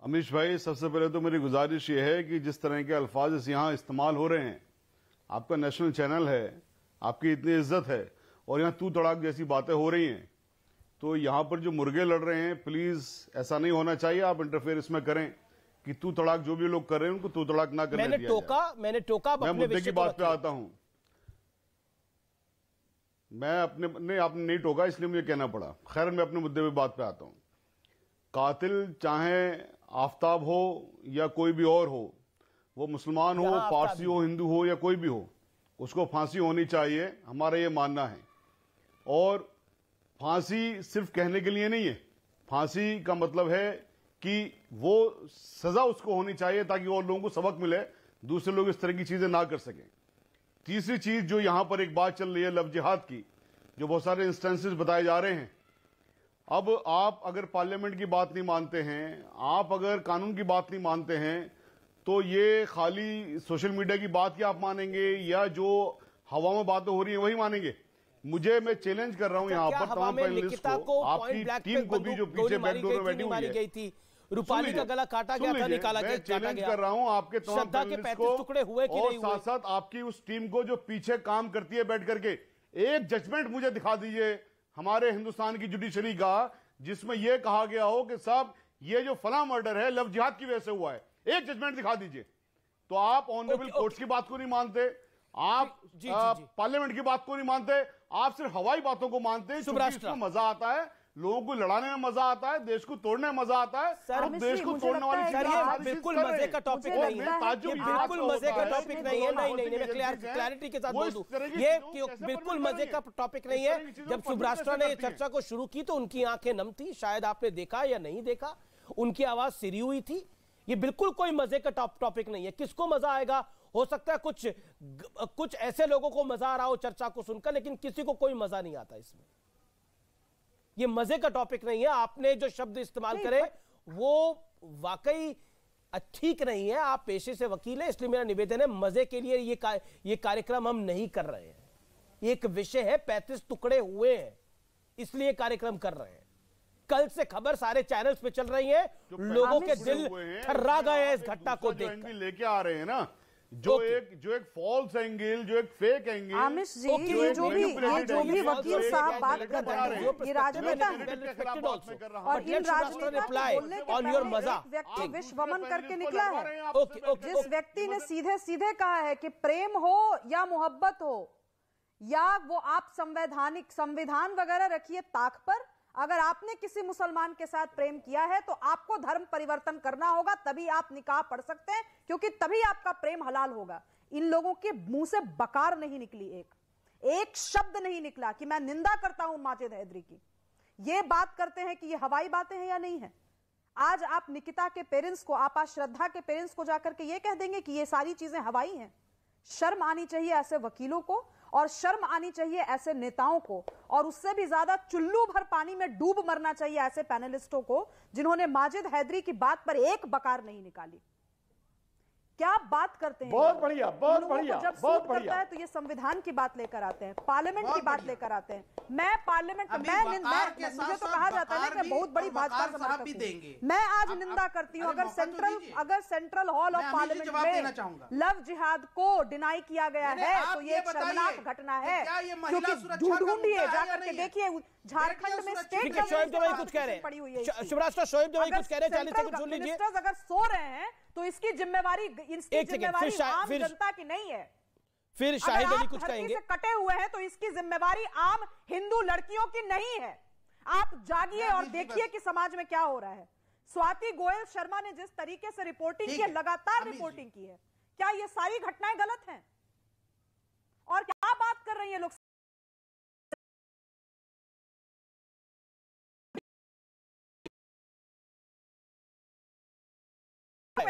अमीश भाई, सबसे पहले तो मेरी गुजारिश ये है कि जिस तरह के अल्फाज यहाँ इस्तेमाल हो रहे हैं, आपका नेशनल चैनल है, आपकी इतनी इज्जत है और यहाँ तू तड़ाक जैसी बातें हो रही हैं, तो यहाँ पर जो मुर्गे लड़ रहे हैं, प्लीज ऐसा नहीं होना चाहिए। आप इंटरफेयर इसमें करें कि तू तड़ाक जो भी लोग कर रहे हैं उनको तू तड़ाक ना करने दिया जाए। मैंने टोका। मैं मुद्दे की बात पे आता हूं। नहीं, आपने नहीं टोका, इसलिए मुझे कहना पड़ा। खैर, मैं अपने मुद्दे पे बात पे आता हूं। कातिल चाहे आफताब हो या कोई भी और हो, वो मुसलमान हो, पारसी हो, हिंदू हो या कोई भी हो, उसको फांसी होनी चाहिए, हमारा ये मानना है। और फांसी सिर्फ कहने के लिए नहीं है, फांसी का मतलब है कि वो सजा उसको होनी चाहिए ताकि और लोगों को सबक मिले, दूसरे लोग इस तरह की चीजें ना कर सकें। तीसरी चीज जो यहां पर एक बात चल रही है लव जिहाद की, जो बहुत सारे इंस्टेंसेस बताए जा रहे हैं। अब आप अगर पार्लियामेंट की बात नहीं मानते हैं, आप अगर कानून की बात नहीं मानते हैं, तो ये खाली सोशल मीडिया की बात क्या आप मानेंगे या जो हवा में बातें हो रही है वही मानेंगे? मैं चैलेंज कर रहा हूं यहाँ पर तमाम पैनलिस्ट को, आपकी टीम को भी जो पीछे बैकडोर में बैठी हुई है। रूपाली का गला काटा गया था, निकाला गया। चैलेंज कर रहा हूं आपके तमाम पैनलिस्ट को, टुकड़े हुए कि नहीं हुए, और साथ साथ आपकी उस टीम को जो पीछे काम करती है बैठ करके, एक जजमेंट मुझे दिखा दीजिए हमारे हिंदुस्तान की जुडिशरी का, जिसमें यह कहा गया हो कि साहब ये जो फला मर्डर है लव जिहाद की वजह से हुआ है, एक जजमेंट दिखा दीजिए। तो आप ऑनरेबल कोर्ट्स की बात को नहीं मानते, आप पार्लियामेंट की बात को नहीं मानते, आप सिर्फ हवाई बातों को मानते हैं। इसमें मजा आता है, लोगों को लड़ाने में मजा आता है, देश को तोड़ने में मजा आता है। सर, देश को तोड़ने वाली चीज बिल्कुल मजे का टॉपिक नहीं है, बिल्कुल मजे का टॉपिक नहीं है। नहीं, मैं क्लैरिटी के साथ बोल दूं, ये बिल्कुल मजे का टॉपिक नहीं है। जब सुब्राष्ट्रा ने चर्चा को शुरू की तो उनकी आंखें नम थी, शायद आपने देखा या नहीं देखा, उनकी आवाज सिरी हुई थी। ये बिल्कुल कोई मजे का टॉपिक नहीं है। किसको मजा आएगा? हो सकता है कुछ ऐसे लोगों को मजा आ रहा हो चर्चा को सुनकर, लेकिन किसी को कोई मजा नहीं आता इसमें। ये मजे का टॉपिक नहीं है। आपने जो शब्द इस्तेमाल करे वो वाकई ठीक नहीं है। आप पेशे से वकील हैं, इसलिए मेरा निवेदन है, मजे के लिए ये कार्यक्रम हम नहीं कर रहे हैं। एक विषय है, 35 टुकड़े हुए हैं, इसलिए कार्यक्रम कर रहे हैं। कल से खबर सारे चैनल्स पे चल रही है, लोगों के दिल थर्रा गए हैं इस घटना को देखकर। लेके आ रहे हैं ना, जो एक फॉल्स एंगल, जो एक फेक एंगल। आमिश जी, ये जो भी वकील साहब बात कर रहे हैं, ये राजनेता है और इन राजनेता ऑन योर मजा व्यक्ति विश्वमन करके निकला है। जिस व्यक्ति ने सीधे सीधे कहा है कि प्रेम हो या मोहब्बत हो, या वो आप संविधान वगैरह रखिए ताक पर, अगर आपने किसी मुसलमान के साथ प्रेम किया है तो आपको धर्म परिवर्तन करना होगा, तभी आप निकाह पढ़ सकते हैं, क्योंकि तभी आपका प्रेम हलाल होगा। इन लोगों के मुंह से बकार नहीं निकली, एक शब्द नहीं निकला कि मैं निंदा करता हूं माजिद हैदरी की। ये बात करते हैं कि ये हवाई बातें हैं या नहीं है। आज आप निकिता के पेरेंट्स को, आप आज श्रद्धा के पेरेंट्स को जाकर के ये कह देंगे कि ये सारी चीजें हवाई हैं। शर्म आनी चाहिए ऐसे वकीलों को, और शर्म आनी चाहिए ऐसे नेताओं को, और उससे भी ज्यादा चुल्लू भर पानी में डूब मरना चाहिए ऐसे पैनलिस्टों को जिन्होंने माजिद हैदरी की बात पर एक बकार नहीं निकाली। क्या बात करते हैं? बहुत बढ़िया, बहुत बढ़िया, जब बहुत बढ़िया है तो ये संविधान की बात लेकर आते हैं, पार्लियामेंट की बात लेकर आते हैं। मैं पार्लियामेंट मुझे तो कहा जाता है ना कि बहुत बड़ी भाजपा समर्थक, मैं आज निंदा करती हूँ। अगर सेंट्रल हॉल ऑफ पार्लियामेंट में लव जिहाद को डिनाई किया गया है तो ये एक शर्मनाक घटना है, क्योंकि ढूंढिए जाकर के देखिए झारखंड में स्टेट शोएब जमाई कुछ कह रहे हैं, शिवराष्ट्र शोएब जमाई कुछ कह रहे हैं, 40 सेकंड सुन लीजिए। अगर सो रहे हैं तो इसकी जिम्मेवारी आम जनता की नहीं है। फिर शाहिद अली कुछ कहेंगे। कटे हुए हैं तो इसकी जिम्मेवारी आम हिंदू लड़कियों की नहीं है। आप जागिए और देखिए कि समाज में क्या हो रहा है। स्वाति गोयल शर्मा ने जिस तरीके से रिपोर्टिंग की है, लगातार रिपोर्टिंग की है, क्या ये सारी घटनाएं गलत हैं? और क्या बात कर रही है लोग?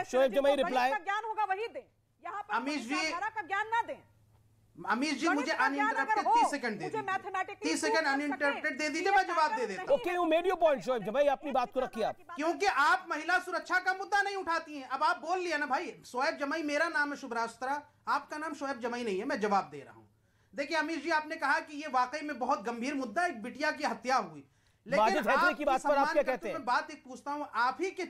शोएब जमाई रिप्लाई का ज्ञान होगा वही दें, यहाँ पर अमीश जी का ज्ञान ना दें। अमीश जी मुझे अनइंटरप्टेड 30 सेकंड दे दीजिए, 30 सेकंड अनइंटरप्टेड दे दीजिए, मैं जवाब दे देता हूं। Okay, you made your point Shoaib जमाई, अपनी बात को रखिए आप, क्योंकि आप महिला सुरक्षा का मुद्दा नहीं उठाती हैं। अब आप बोल लिया ना भाई, शोएब जमाई मेरा नाम है शुभरास्त्रा, आपका नाम शोएब जमाई नहीं है, मैं जवाब दे रहा हूं। देखिए अमीश जी, आपने कहा कि ये वाकई में बहुत गंभीर मुद्दा, एक बिटिया की हत्या हुई, लेकिन की बात पर आप क्या कहते हैं? मैं बात एक पूछता हूं, आप ही के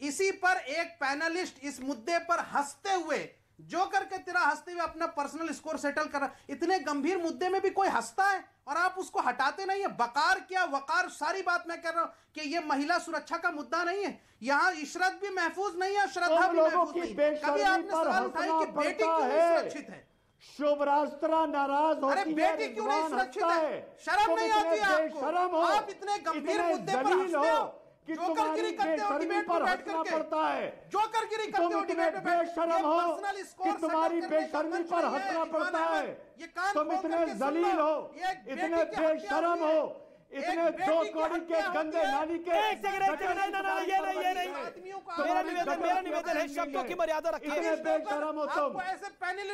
इसी पर एक पैनलिस्ट इस मुद्दे पर हंसते हुए, जो करके तेरा हंसते हुए अपना पर्सनल स्कोर सेटल कर रहा। इतने गंभीर मुद्दे में भी कोई हंसता है और आप उसको हटाते नहीं है। बकार क्या वकार, सारी बात मैं कह रहा हूं कि ये महिला सुरक्षा का मुद्दा नहीं है। यहाँ इशरत भी महफूज नहीं है, श्रद्धा भी महफूज नहीं है। कभी आपने सवाल उठाई कि बेटी क्यों नहीं सुरक्षित है? शुभरास्त्रा नाराज होती है, अरे बेटी क्यों नहीं सुरक्षित है? शर्म नहीं आती आपको? आप इतने गंभीर मुद्दे पर हंसते हो, जोकरगिरी करते हो डिबेट पर बैठ करके, पड़ता है जोकरगिरी करते हो डिबेट में, बेशरम हो कि तुम्हारी बेशर्मी पर हंसना पड़ता है। तुम इतने जलील हो, इतने बेशरम हो, इतने दो कौड़ी के गंदे नाली के। एक सेकंड, ये नहीं, मेरा निवेदन है, शब्दों की मर्यादा रखिए। बेशरम हो तुम,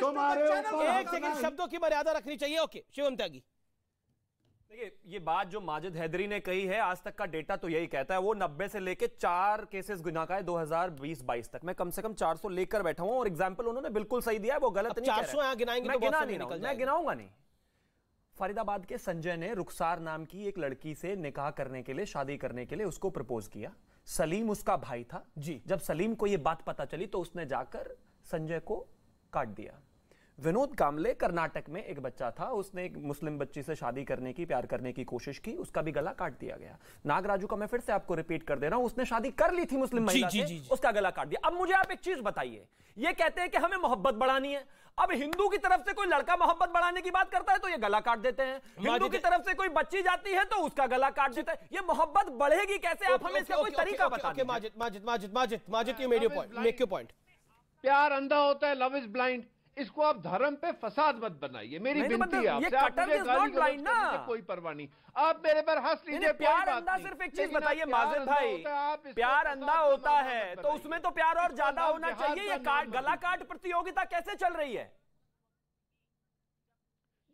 तुम्हारे ऊपर एक सेकंड, शब्दों की मर्यादा रखनी चाहिए। ओके, शिवम त्यागी। देखिए, ये बात जो माजिद हैदरी ने कही है, आज तक का डेटा तो यही कहता है। वो 90 से लेके 4 केसेस गिना का है 2020-22 तक। मैं कम से कम 400 लेकर बैठा हूं और एग्जाम्पल उन्होंने बिल्कुल सही दिया है, वो गलत नहीं। 400 यहां गिनाएंगे तो बहुत नहीं निकल जाएगा। मैं गिनाऊंगा नहीं। फरीदाबाद के संजय ने रुखसार नाम की एक लड़की से निकाह करने के लिए, शादी करने के लिए उसको प्रपोज किया। सलीम उसका भाई था जी। जब सलीम को यह बात पता चली तो उसने जाकर संजय को काट दिया। विनोद कामले कर्नाटक में एक बच्चा था, उसने एक मुस्लिम बच्ची से शादी करने की, प्यार करने की कोशिश की, उसका भी गला काट दिया गया। नागराजू का मैं फिर से आपको रिपीट कर दे रहा हूं, उसने शादी कर ली थी मुस्लिम महिला से, उसका गला काट दिया। अब मुझे आप एक चीज बताइए, ये कहते हैं कि हमें मोहब्बत बढ़ानी है। अब हिंदू की तरफ से कोई लड़का मोहब्बत बढ़ाने की बात करता है तो ये गला काट देते हैं, हिंदू की तरफ से कोई बच्ची जाती है तो उसका गला काट देता है। ये मोहब्बत बढ़ेगी कैसे? आप हमें इसका कोई तरीका बताइए। Majid, you made your point, make your point. प्यार अंधा होता है, लव इज ब्लाइंड। इसको आप धर्म पे फसाद मत बनाइए, मेरी विनती है आपसे। आप मुझे गाली गलौज करने से कोई परवाह नहीं, आप मेरे पर हंस लीजिए। प्यार अंधा, सिर्फ एक चीज बताइए माजिद भाई, प्यार अंधा होता है तो उसमें तो प्यार और ज्यादा होना चाहिए। ये गला काट प्रतियोगिता कैसे चल रही है?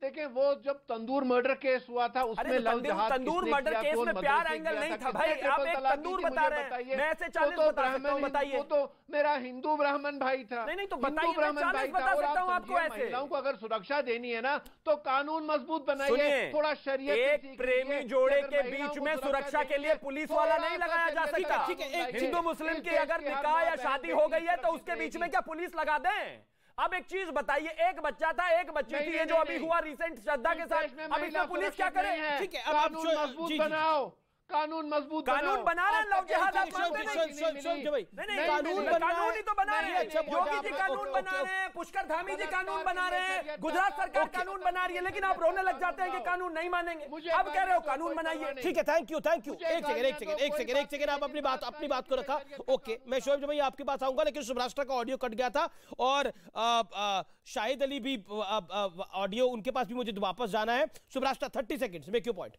देखिए, वो जब तंदूर मर्डर केस हुआ था उसमें लव जिहाद, तंदूर मर्डर केस में प्यार एंगल नहीं था भाई। आप एक तंदूर बता रहे हैं, मैं ऐसे 40 बता सकता हूं, बताइए। वो तो मेरा हिंदू ब्राह्मण भाई था। नहीं तो बताइए, मैं 40 बता सकता हूं आपको। ऐसे महिलाओं को अगर सुरक्षा देनी है ना तो कानून मजबूत बनाइए, थोड़ा शरीयत। एक प्रेमी जोड़े के बीच में सुरक्षा के लिए पुलिस वाला नहीं लगाया जा सकता। हिंदू मुस्लिम की अगर निकाह या शादी हो गई है तो उसके बीच में क्या पुलिस लगा दें? अब एक चीज बताइए, एक बच्चा था, एक बच्ची थी, ये जो अभी हुआ रिसेंट श्रद्धा के साथ, अब इसमें पुलिस क्या करे? ठीक है, अब आप मजबूत बनाओ, कानून मजबूत, कानून बना रहे हैं। लव जिहाद आप मानते नहीं? कानून ही तो बना रहे हैं। योगी जी कानून बना रहे हैं, पुष्कर धामी जी कानून बना रहे हैं, गुजरात सरकार कानून बना रही है, लेकिन आप रोने लग जाते हैं कि कानून नहीं मानेंगे। अब कह रहे हो कानून बनाइए। ठीक है, थैंक यू। एक सेकंड, आप अपनी बात को रखा। ओके, मैं शोएब जमाई आपके पास आऊंगा, लेकिन शुभराष्ट्र का ऑडियो कट गया था और शाहिद अली भी ऑडियो, उनके पास भी मुझे वापस जाना है। शुभराष्ट्र 30 सेकंड्स, मेक योर पॉइंट।